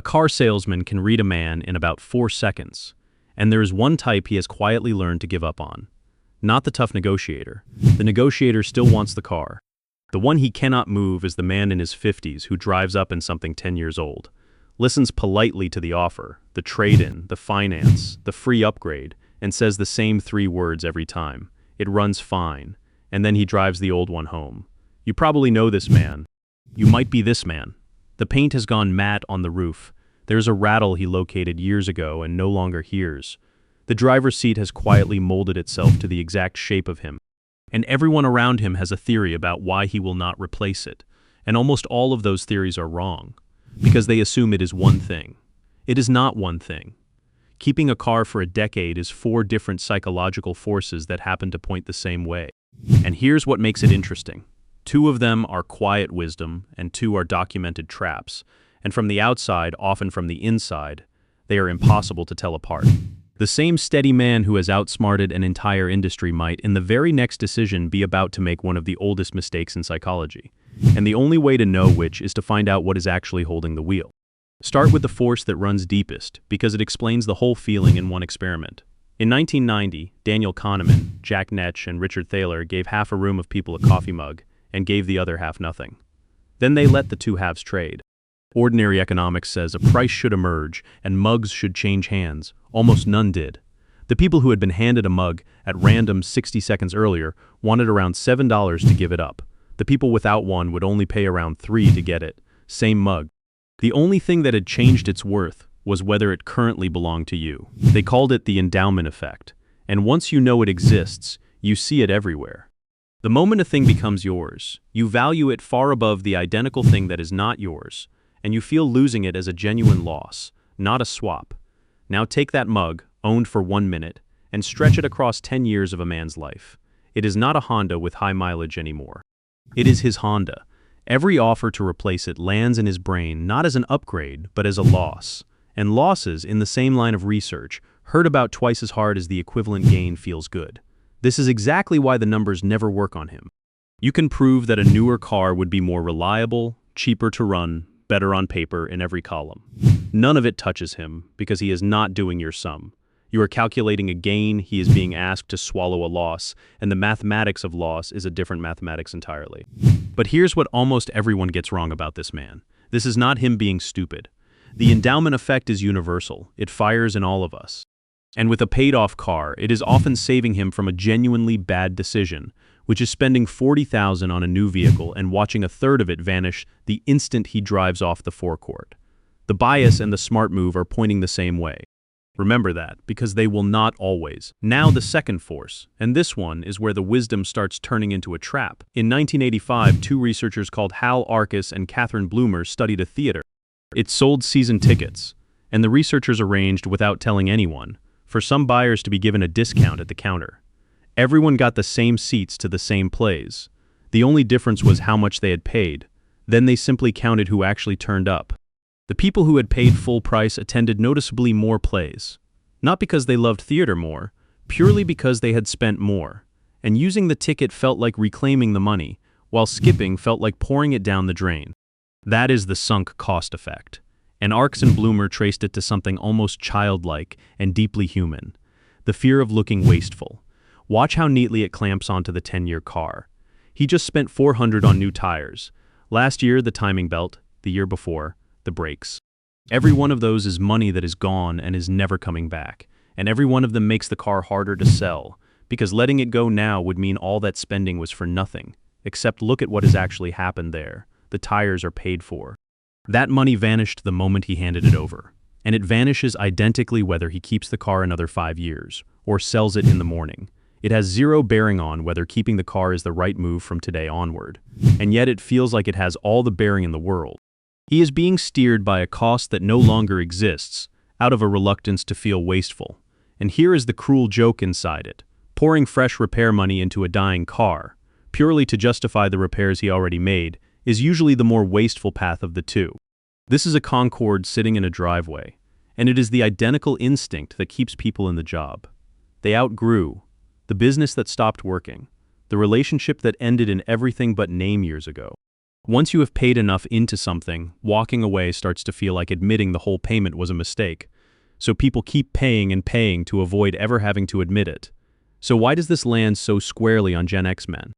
A car salesman can read a man in about 4 seconds, and there is one type he has quietly learned to give up on. Not the tough negotiator. The negotiator still wants the car. The one he cannot move is the man in his 50s who drives up in something 10 years old, listens politely to the offer, the trade-in, the finance, the free upgrade, and says the same 3 words every time. It runs fine, and then he drives the old one home. You probably know this man. You might be this man. The paint has gone matte on the roof. There's a rattle he located years ago and no longer hears. The driver's seat has quietly molded itself to the exact shape of him. And everyone around him has a theory about why he will not replace it. And almost all of those theories are wrong, because they assume it is one thing. It is not one thing. Keeping a car for a decade is 4 different psychological forces that happen to point the same way. And here's what makes it interesting. 2 of them are quiet wisdom, and 2 are documented traps. And from the outside, often from the inside, they are impossible to tell apart. The same steady man who has outsmarted an entire industry might, in the very next decision, be about to make one of the oldest mistakes in psychology. And the only way to know which is to find out what is actually holding the wheel. Start with the force that runs deepest, because it explains the whole feeling in one experiment. In 1990, Daniel Kahneman, Jack Netsch, and Richard Thaler gave half a room of people a coffee mug, and gave the other half nothing. Then they let the 2 halves trade. Ordinary economics says a price should emerge and mugs should change hands. Almost none did. The people who had been handed a mug at random 60 seconds earlier wanted around $7 to give it up. The people without one would only pay around $3 to get it. Same mug. The only thing that had changed its worth was whether it currently belonged to you. They called it the endowment effect. And once you know it exists, you see it everywhere. The moment a thing becomes yours, you value it far above the identical thing that is not yours, and you feel losing it as a genuine loss, not a swap. Now take that mug, owned for 1 minute, and stretch it across 10 years of a man's life. It is not a Honda with high mileage anymore. It is his Honda. Every offer to replace it lands in his brain not as an upgrade, but as a loss. And losses, in the same line of research, hurt about twice as hard as the equivalent gain feels good. This is exactly why the numbers never work on him. You can prove that a newer car would be more reliable, cheaper to run, better on paper in every column. None of it touches him because he is not doing your sum. You are calculating a gain, he is being asked to swallow a loss, and the mathematics of loss is a different mathematics entirely. But here's what almost everyone gets wrong about this man. This is not him being stupid. The endowment effect is universal. It fires in all of us. And with a paid-off car, it is often saving him from a genuinely bad decision, which is spending $40,000 on a new vehicle and watching a third of it vanish the instant he drives off the forecourt. The bias and the smart move are pointing the same way. Remember that, because they will not always. Now the second force, and this one is where the wisdom starts turning into a trap. In 1985, 2 researchers called Hal Arkus and Catherine Bloomer studied a theater. It sold season tickets, and the researchers arranged, without telling anyone, for some buyers to be given a discount at the counter. Everyone got the same seats to the same plays. The only difference was how much they had paid. Then they simply counted who actually turned up. The people who had paid full price attended noticeably more plays. Not because they loved theater more, purely because they had spent more. And using the ticket felt like reclaiming the money, while skipping felt like pouring it down the drain. That is the sunk cost effect. And Arks and Bloomer traced it to something almost childlike and deeply human. The fear of looking wasteful. Watch how neatly it clamps onto the 10-year car. He just spent $400 on new tires. Last year, the timing belt. The year before, the brakes. Every one of those is money that is gone and is never coming back. And every one of them makes the car harder to sell, because letting it go now would mean all that spending was for nothing. Except look at what has actually happened there. The tires are paid for. That money vanished the moment he handed it over. And it vanishes identically whether he keeps the car another 5 years, or sells it in the morning. It has zero bearing on whether keeping the car is the right move from today onward. And yet it feels like it has all the bearing in the world. He is being steered by a cost that no longer exists, out of a reluctance to feel wasteful. And here is the cruel joke inside it. Pouring fresh repair money into a dying car, purely to justify the repairs he already made, is usually the more wasteful path of the 2. This is a Concorde sitting in a driveway, and it is the identical instinct that keeps people in the job. They outgrew, the business that stopped working, the relationship that ended in everything but name years ago. Once you have paid enough into something, walking away starts to feel like admitting the whole payment was a mistake. So people keep paying and paying to avoid ever having to admit it. So why does this land so squarely on Gen X men?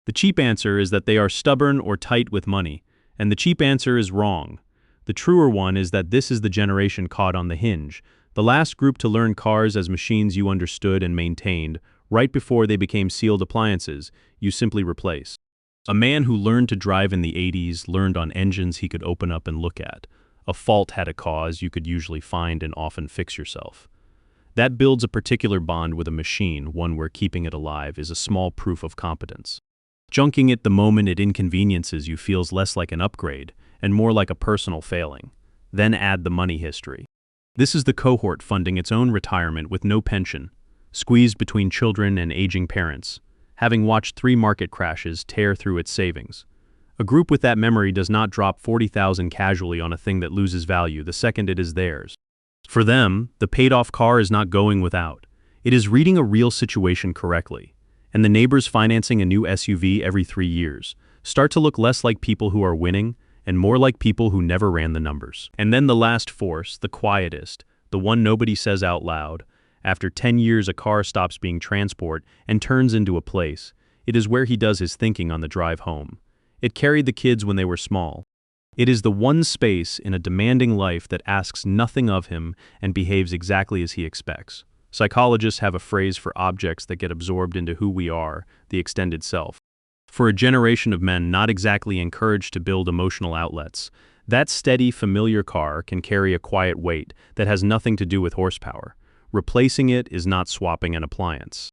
The cheap answer is that they are stubborn or tight with money, and the cheap answer is wrong. The truer one is that this is the generation caught on the hinge, the last group to learn cars as machines you understood and maintained, right before they became sealed appliances you simply replace. A man who learned to drive in the 80s learned on engines he could open up and look at. A fault had a cause you could usually find and often fix yourself. That builds a particular bond with a machine, one where keeping it alive is a small proof of competence. Junking it the moment it inconveniences you feels less like an upgrade and more like a personal failing. Then add the money history. This is the cohort funding its own retirement with no pension, squeezed between children and aging parents, having watched 3 market crashes tear through its savings. A group with that memory does not drop 40,000 casually on a thing that loses value the second it is theirs. For them, the paid-off car is not going without. It is reading a real situation correctly. And the neighbors financing a new SUV every 3 years start to look less like people who are winning and more like people who never ran the numbers. And then the last force, the quietest, the one nobody says out loud. After 10 years a car stops being transport and turns into a place. It is where he does his thinking on the drive home. It carried the kids when they were small. It is the one space in a demanding life that asks nothing of him and behaves exactly as he expects. Psychologists have a phrase for objects that get absorbed into who we are, the extended self. For a generation of men not exactly encouraged to build emotional outlets, that steady, familiar car can carry a quiet weight that has nothing to do with horsepower. Replacing it is not swapping an appliance.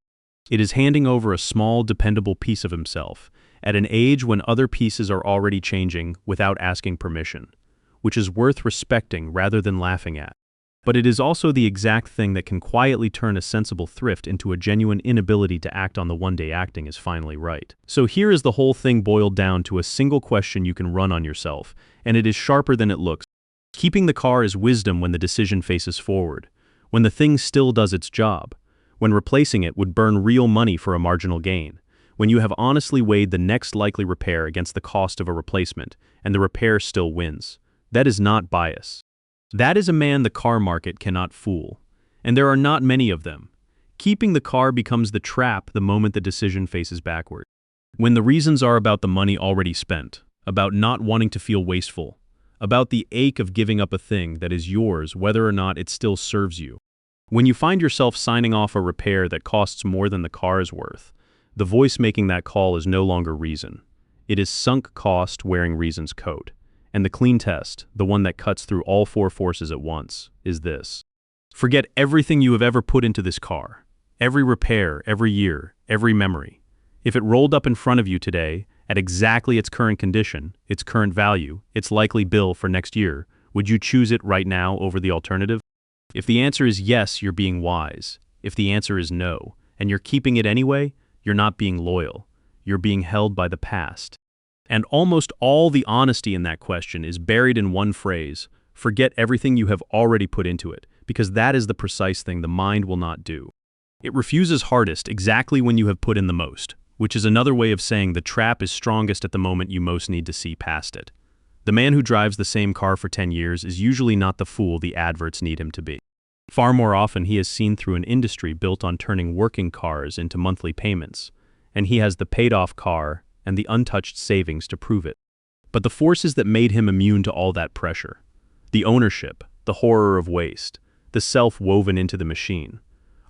It is handing over a small, dependable piece of himself, at an age when other pieces are already changing without asking permission, which is worth respecting rather than laughing at. But it is also the exact thing that can quietly turn a sensible thrift into a genuine inability to act on the one day acting is finally right. So here is the whole thing boiled down to a single question you can run on yourself, and it is sharper than it looks. Keeping the car is wisdom when the decision faces forward, when the thing still does its job, when replacing it would burn real money for a marginal gain, when you have honestly weighed the next likely repair against the cost of a replacement, and the repair still wins. That is not bias. That is a man the car market cannot fool, and there are not many of them. Keeping the car becomes the trap the moment the decision faces backward. When the reasons are about the money already spent, about not wanting to feel wasteful, about the ache of giving up a thing that is yours whether or not it still serves you. When you find yourself signing off a repair that costs more than the car is worth, the voice making that call is no longer reason. It is sunk cost wearing reason's coat. And the clean test, the one that cuts through all 4 forces at once, is this. Forget everything you have ever put into this car. Every repair, every year, every memory. If it rolled up in front of you today, at exactly its current condition, its current value, its likely bill for next year, would you choose it right now over the alternative? If the answer is yes, you're being wise. If the answer is no, and you're keeping it anyway, you're not being loyal. You're being held by the past. And almost all the honesty in that question is buried in one phrase: forget everything you have already put into it, because that is the precise thing the mind will not do. It refuses hardest exactly when you have put in the most, which is another way of saying the trap is strongest at the moment you most need to see past it. The man who drives the same car for 10 years is usually not the fool the adverts need him to be. Far more often he is seen through an industry built on turning working cars into monthly payments, and he has the paid-off car and the untouched savings to prove it. But the forces that made him immune to all that pressure, the ownership, the horror of waste, the self woven into the machine,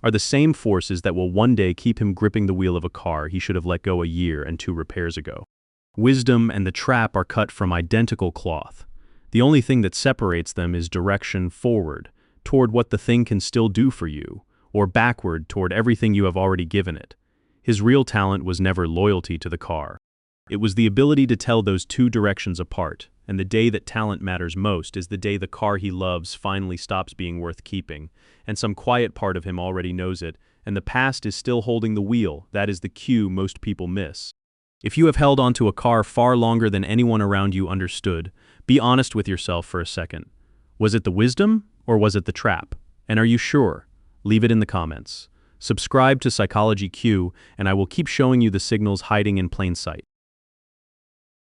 are the same forces that will one day keep him gripping the wheel of a car he should have let go a year and 2 repairs ago. Wisdom and the trap are cut from identical cloth. The only thing that separates them is direction forward, toward what the thing can still do for you, or backward toward everything you have already given it. His real talent was never loyalty to the car. It was the ability to tell those 2 directions apart, and the day that talent matters most is the day the car he loves finally stops being worth keeping, and some quiet part of him already knows it, and the past is still holding the wheel. That is the cue most people miss. If you have held onto a car far longer than anyone around you understood, be honest with yourself for a second. Was it the wisdom, or was it the trap? And are you sure? Leave it in the comments. Subscribe to Psychology Q, and I will keep showing you the signals hiding in plain sight.